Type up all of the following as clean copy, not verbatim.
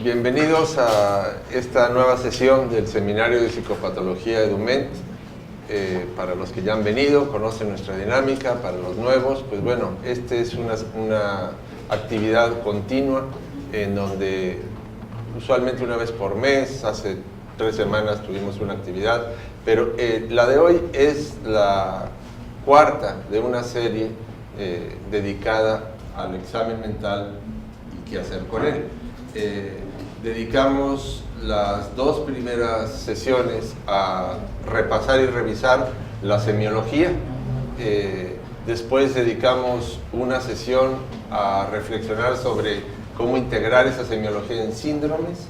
Bienvenidos a esta nueva sesión del Seminario de Psicopatología EduMed. Para los que ya han venido, conocen nuestra dinámica. Para los nuevos, pues bueno, esta es una actividad continua en donde usualmente una vez por mes, hace 3 semanas tuvimos una actividad, pero la de hoy es la cuarta de una serie dedicada al examen mental y qué hacer con él. Dedicamos las 2 primeras sesiones a repasar y revisar la semiología. Después dedicamos una sesión a reflexionar sobre cómo integrar esa semiología en síndromes.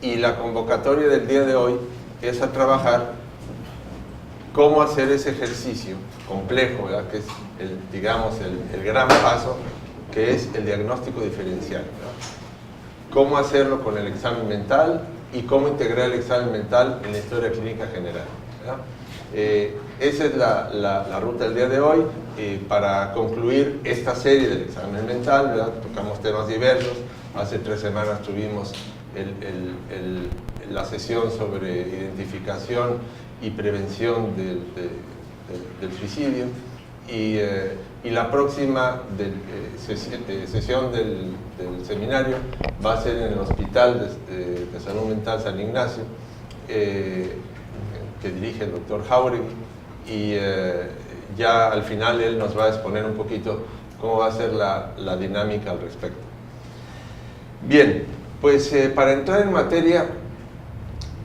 Y la convocatoria del día de hoy es a trabajar cómo hacer ese ejercicio complejo, ¿verdad? Que es el gran paso, que es el diagnóstico diferencial, ¿verdad? Cómo hacerlo con el examen mental y cómo integrar el examen mental en la historia clínica general, ¿verdad? Esa es la ruta del día de hoy. Para concluir esta serie del examen mental, ¿verdad? Tocamos temas diversos. Hace 3 semanas tuvimos la sesión sobre identificación y prevención del suicidio, y la próxima sesión del seminario va a ser en el Hospital de Salud Mental San Ignacio, que dirige el doctor Jauregui, y ya al final él nos va a exponer un poquito cómo va a ser la dinámica al respecto. Bien, pues para entrar en materia,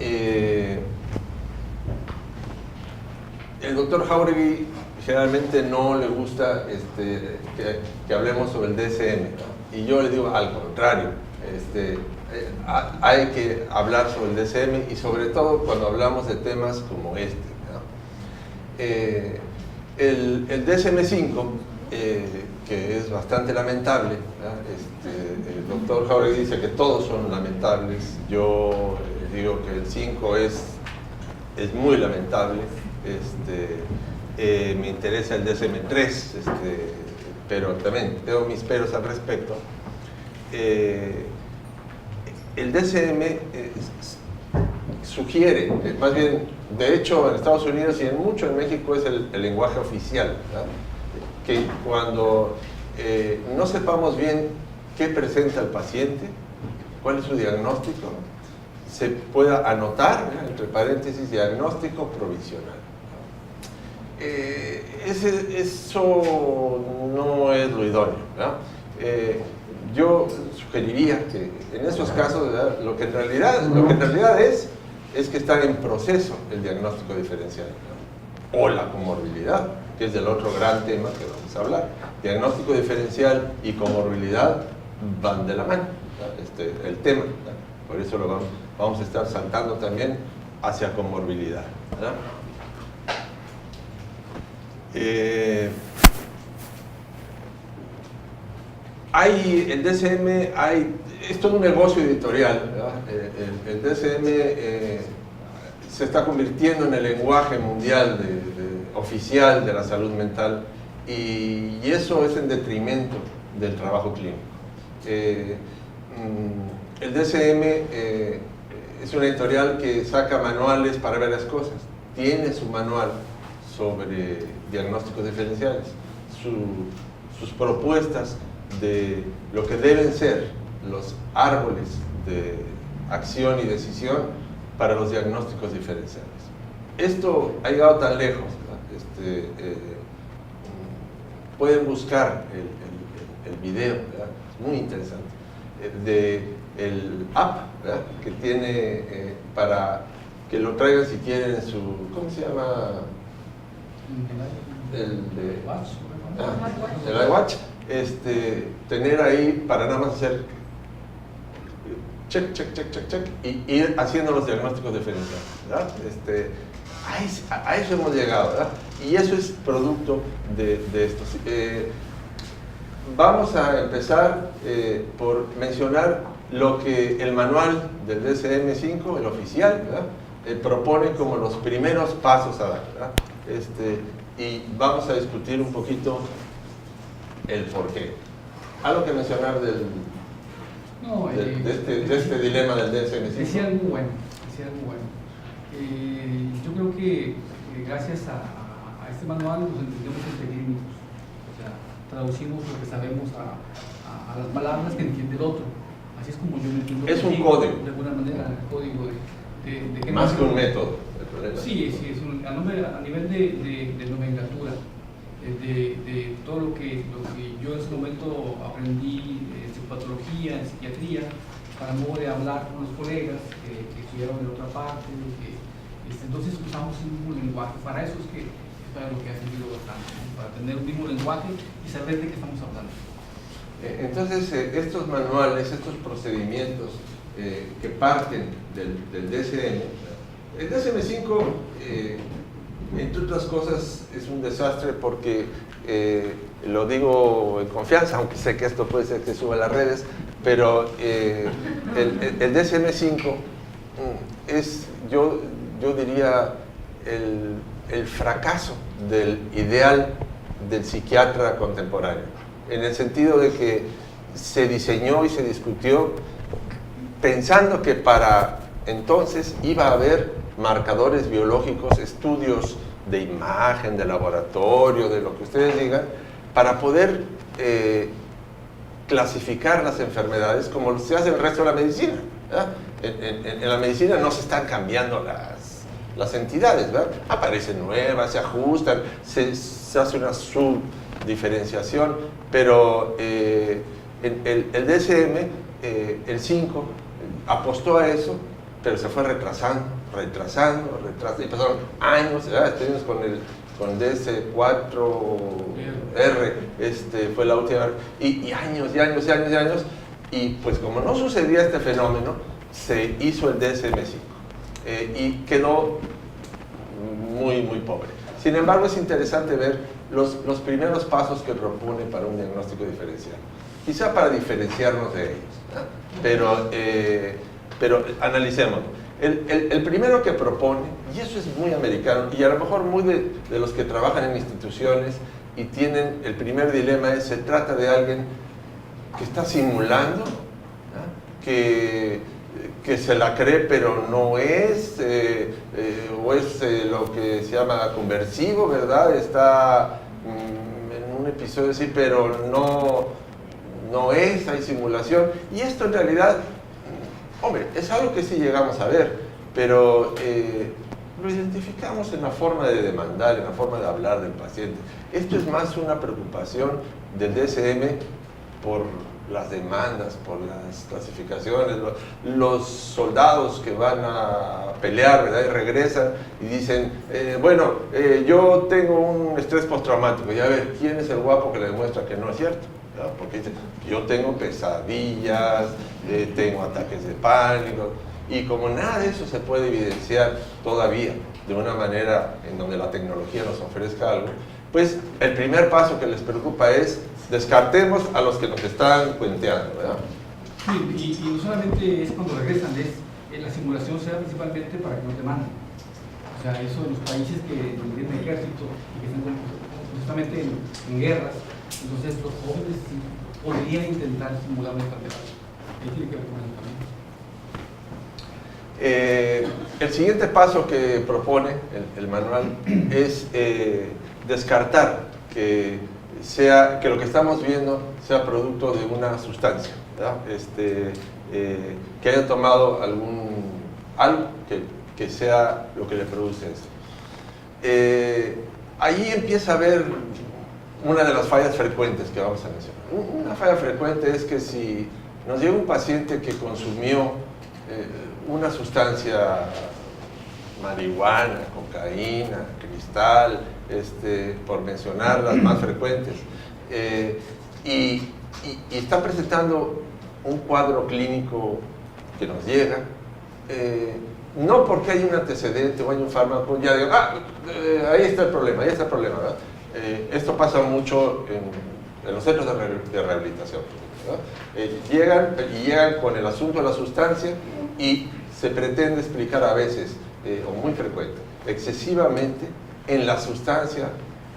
el doctor Jauregui generalmente no le gusta que hablemos sobre el DSM, ¿no? Y yo le digo al contrario, hay que hablar sobre el DSM, y sobre todo cuando hablamos de temas como este, ¿no? El DSM-5, que es bastante lamentable, ¿no? El doctor Jauregui dice que todos son lamentables. Yo digo que el 5 es muy lamentable. Me interesa el DSM-3, pero también tengo mis peros al respecto. El DSM sugiere, más bien, de hecho en Estados Unidos y en México es el lenguaje oficial, ¿verdad? Que cuando no sepamos bien qué presenta el paciente, cuál es su diagnóstico, se pueda anotar, ¿verdad?, entre paréntesis, diagnóstico provisional. Eso no es lo idóneo, ¿verdad? Yo sugeriría que en esos casos, ¿verdad?, lo que en realidad es que está en proceso el diagnóstico diferencial, ¿verdad?, o la comorbilidad, que es del otro gran tema que vamos a hablar. Diagnóstico diferencial y comorbilidad van de la mano, ¿verdad? El tema, ¿verdad? Por eso lo vamos a estar saltando también hacia comorbilidad, ¿verdad? El DSM, es todo un negocio editorial, ¿verdad? El DSM se está convirtiendo en el lenguaje mundial oficial de la salud mental, y eso es en detrimento del trabajo clínico. El DSM es una editorial que saca manuales para varias cosas. Tiene su manual sobre diagnósticos diferenciales, sus propuestas de lo que deben ser los árboles de acción y decisión para los diagnósticos diferenciales. Esto ha llegado tan lejos, ¿verdad? Pueden buscar el video, ¿verdad? Es muy interesante, del app, ¿verdad?, que tiene para que lo traigan si quieren en su, ¿cómo se llama? El iWatch. Tener ahí para nada más hacer check y ir haciendo los diagnósticos diferenciales, ¿verdad? A eso hemos llegado, ¿verdad? Y eso es producto de esto. Vamos a empezar por mencionar lo que el manual del DSM-5, el oficial, ¿verdad?, propone como los primeros pasos a dar, ¿verdad? Y vamos a discutir un poquito el porqué. Algo que mencionar No, de este dilema del DSM-5? Decía algo bueno, decía algo bueno. Yo creo que gracias a este manual nos entendemos entre gringos, o sea, traducimos lo que sabemos a las palabras que entiende el otro. Así es como yo me entiendo. Es un código. De alguna manera, el código de que más que un método. Sí, sí, es a nivel de nomenclatura, de todo lo que yo en ese momento aprendí en psicopatología, en psiquiatría, para modo de hablar con los colegas que estudiaron de otra parte, entonces usamos un mismo lenguaje. Para eso es para lo que ha servido bastante, ¿no? Para tener un mismo lenguaje y saber de qué estamos hablando. Entonces, estos manuales, estos procedimientos que parten del DSM, el DSM-5, entre otras cosas, es un desastre porque, lo digo en confianza, aunque sé que esto puede ser que suba a las redes, pero el DSM-5 es, yo diría, el fracaso del ideal del psiquiatra contemporáneo, en el sentido de que se diseñó y se discutió pensando que para entonces iba a haber marcadores biológicos, estudios de imagen, de laboratorio, de lo que ustedes digan, para poder clasificar las enfermedades como se hace el resto de la medicina, ¿verdad? En la medicina no se están cambiando las entidades, ¿verdad? Aparecen nuevas, se ajustan, se hace una subdiferenciación, pero el DSM, el 5, apostó a eso, pero se fue retrasando, y pasaron años, ¿verdad? Estuvimos con el DS4R, fue la última, y años, y pues como no sucedía este fenómeno, se hizo el DSM-5, y quedó muy, muy pobre. Sin embargo, es interesante ver los primeros pasos que propone para un diagnóstico diferencial, quizá para diferenciarnos de ellos, ¿no? Pero analicemos. El primero que propone, y eso es muy americano, y a lo mejor muy de los que trabajan en instituciones y tienen el primer dilema, se trata de alguien que está simulando, ¿no? que se la cree pero no es, o es lo que se llama conversivo, ¿verdad? Está en un episodio así, pero no es, hay simulación, y esto en realidad, hombre, es algo que sí llegamos a ver, pero lo identificamos en la forma de demandar, en la forma de hablar del paciente. Esto es más una preocupación del DSM por las demandas, por las clasificaciones, los soldados que van a pelear, ¿verdad? Y regresan y dicen, yo tengo un estrés postraumático, y a ver, ¿quién es el guapo que le demuestra que no es cierto? ¿verdad? Porque dicen, yo tengo pesadillas, tengo ataques de pánico, y como nada de eso se puede evidenciar todavía de una manera en donde la tecnología nos ofrezca algo, pues el primer paso que les preocupa es descartemos a los que nos están cuenteando, ¿verdad? Sí, y no solamente es cuando regresan, la simulación se da principalmente para que no te manden. O sea, eso en los países que tienen ejército y que están justamente en guerras, entonces los jóvenes podrían intentar simular una enfermedad. Ahí tiene que ver con eso también. El siguiente paso que propone el manual es descartar que lo que estamos viendo sea producto de una sustancia, ¿verdad? Que haya tomado algo que sea lo que le produce esto. Ahí empieza a haber una de las fallas frecuentes que vamos a mencionar. Una falla frecuente es que si nos llega un paciente que consumió una sustancia, marihuana, cocaína, cristal, por mencionar las más frecuentes, y está presentando un cuadro clínico que nos llega, no porque hay un antecedente o hay un fármaco, ya digo, ahí está el problema, ¿verdad? Esto pasa mucho en los centros de rehabilitación, ¿verdad? Llegan con el asunto de la sustancia y se pretende explicar a veces, o muy frecuente, excesivamente en la sustancia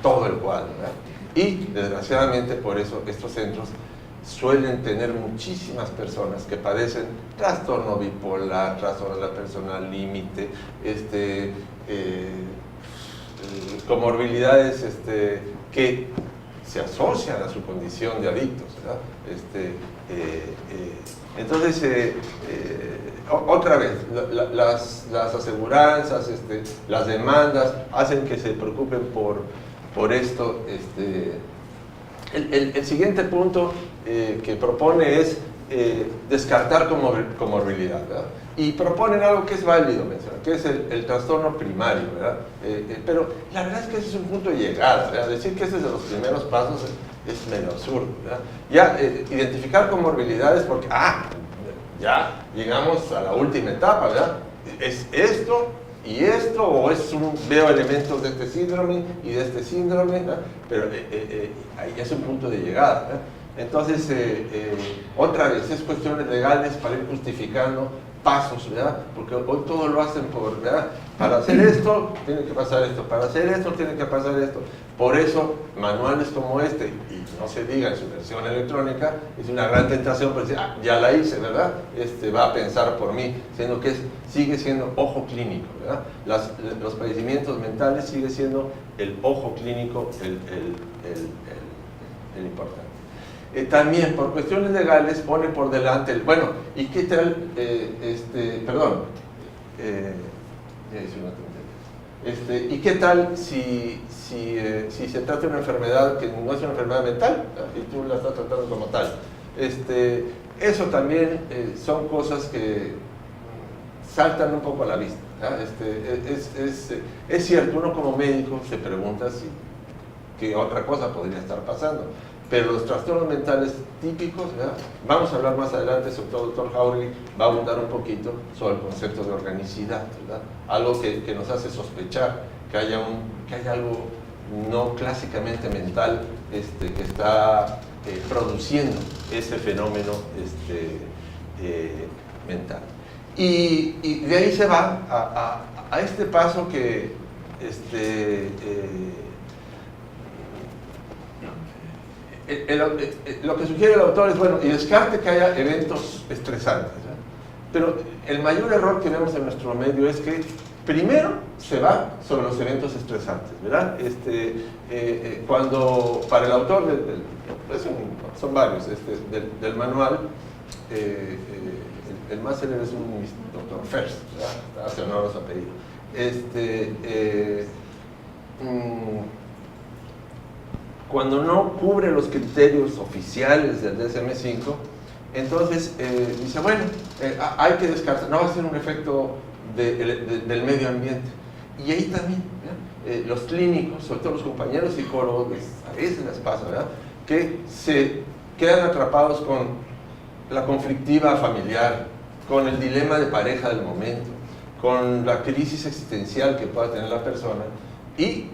todo el cuadro, ¿verdad? Y desgraciadamente por eso estos centros suelen tener muchísimas personas que padecen trastorno bipolar, trastorno de la personalidad límite, comorbilidades que se asocian a su condición de adictos, ¿verdad? Entonces, otra vez, las aseguranzas, las demandas hacen que se preocupen por esto. El siguiente punto que propone es descartar comorbilidad, ¿verdad? Y proponen algo que es válido mencionar, que es el trastorno primario, ¿verdad? Pero la verdad es que ese es un punto de llegada, ¿verdad? Decir que ese es de los primeros pasos es medio absurdo, ¿verdad? Ya identificar comorbilidades porque, ya llegamos a la última etapa, ¿verdad? Es esto y esto, o veo elementos de este síndrome y de este síndrome, ¿verdad? Pero ahí es un punto de llegada, ¿verdad? Entonces, otra vez, es cuestiones legales para ir justificando pasos, ¿verdad? Porque hoy todo lo hacen ¿verdad? Para hacer esto, tiene que pasar esto, para hacer esto, tiene que pasar esto. Por eso, manuales como este, y no se diga en su versión electrónica, es una gran tentación para decir, ya la hice, ¿verdad? Va a pensar por mí, siendo que sigue siendo ojo clínico, ¿verdad? Los padecimientos mentales sigue siendo el ojo clínico el importante. También por cuestiones legales pone por delante bueno, ¿y qué tal? ¿Y qué tal si se trata de una enfermedad que no es una enfermedad mental y tú la estás tratando como tal? Eso también son cosas que saltan un poco a la vista, ¿verdad? Es cierto, uno como médico se pregunta si qué otra cosa podría estar pasando. Pero los trastornos mentales típicos, ¿verdad? Vamos a hablar más adelante, sobre todo el doctor Jauregui va a abundar un poquito sobre el concepto de organicidad, ¿verdad? Algo que nos hace sospechar que haya algo no clásicamente mental que está produciendo ese fenómeno mental. Y de ahí se va a este paso que lo que sugiere el autor es, bueno, y descarte que haya eventos estresantes, ¿verdad? Pero el mayor error que vemos en nuestro medio es que primero se va sobre los eventos estresantes, ¿verdad? Cuando para el autor, son varios, del manual, el más célebre es un doctor First, ¿verdad? Hace honor a su apellido. Cuando no cubre los criterios oficiales del DSM-5, entonces dice, bueno, hay que descartar, no va a ser un efecto del medio ambiente. Y ahí también, los clínicos, sobre todo los compañeros psicólogos, a veces les pasa, ¿verdad?, que se quedan atrapados con la conflictiva familiar, con el dilema de pareja del momento, con la crisis existencial que pueda tener la persona y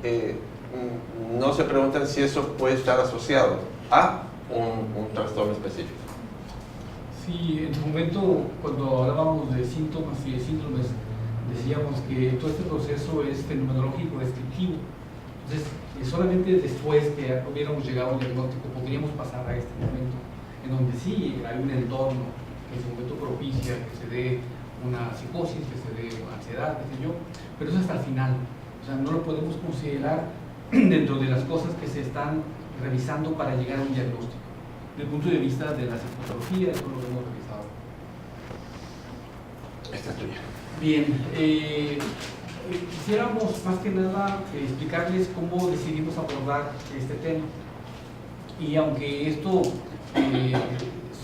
no se preguntan si eso puede estar asociado a un trastorno específico. Sí, en su momento, cuando hablábamos de síntomas y de síndromes, decíamos que todo este proceso es fenomenológico, descriptivo. Entonces, solamente después que hubiéramos llegado al diagnóstico podríamos pasar a este momento, en donde sí hay un entorno que en su momento propicia que se dé una psicosis, que se dé una ansiedad, qué sé yo, pero eso hasta el final. O sea, no lo podemos considerar dentro de las cosas que se están revisando para llegar a un diagnóstico, desde el punto de vista de la psicopatología, de todo lo que hemos revisado. Esta es tuya. Bien, quisiéramos más que nada explicarles cómo decidimos abordar este tema. Y aunque esto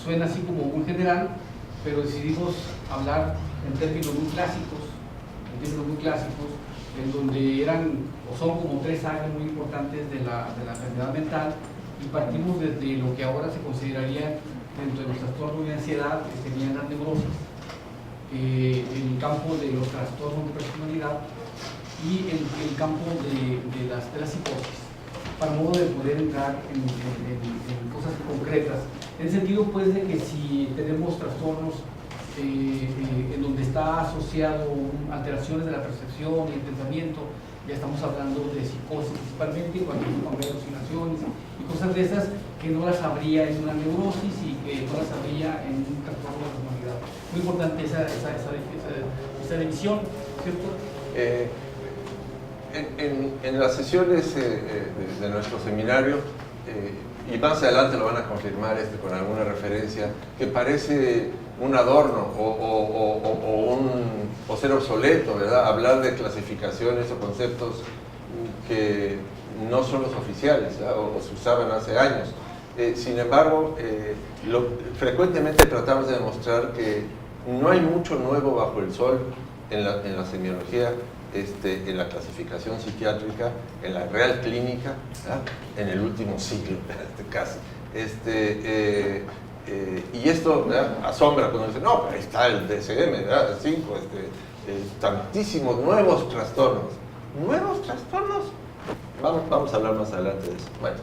suena así como muy general, pero decidimos hablar en términos muy clásicos, en donde eran o son como 3 áreas muy importantes de la enfermedad mental, y partimos desde lo que ahora se consideraría dentro de los trastornos de ansiedad, que serían las neurosas, en el campo de los trastornos de personalidad y en el campo de la psicosis, para modo de poder entrar en cosas concretas, en el sentido pues de que si tenemos trastornos en donde está asociado alteraciones de la percepción y el pensamiento, ya estamos hablando de psicosis principalmente, cuando hay alucinaciones y cosas de esas que no las habría en una neurosis y que no las habría en un trastorno de la personalidad. Muy importante esa división, ¿cierto? En las sesiones de nuestro seminario, y más adelante lo van a confirmar con alguna referencia, que parece un adorno o ser obsoleto, ¿verdad? Hablar de clasificaciones o conceptos que no son los oficiales, ¿verdad? O se usaban hace años. Sin embargo, frecuentemente tratamos de demostrar que no hay mucho nuevo bajo el sol en la semiología, en la clasificación psiquiátrica, en la real clínica, ¿verdad? En el último siglo, casi. Y esto, ¿verdad?, asombra cuando dicen, no, pero ahí está el DSM, ¿verdad? 5, tantísimos nuevos trastornos. ¿Nuevos trastornos? Vamos a hablar más adelante de eso. Bueno.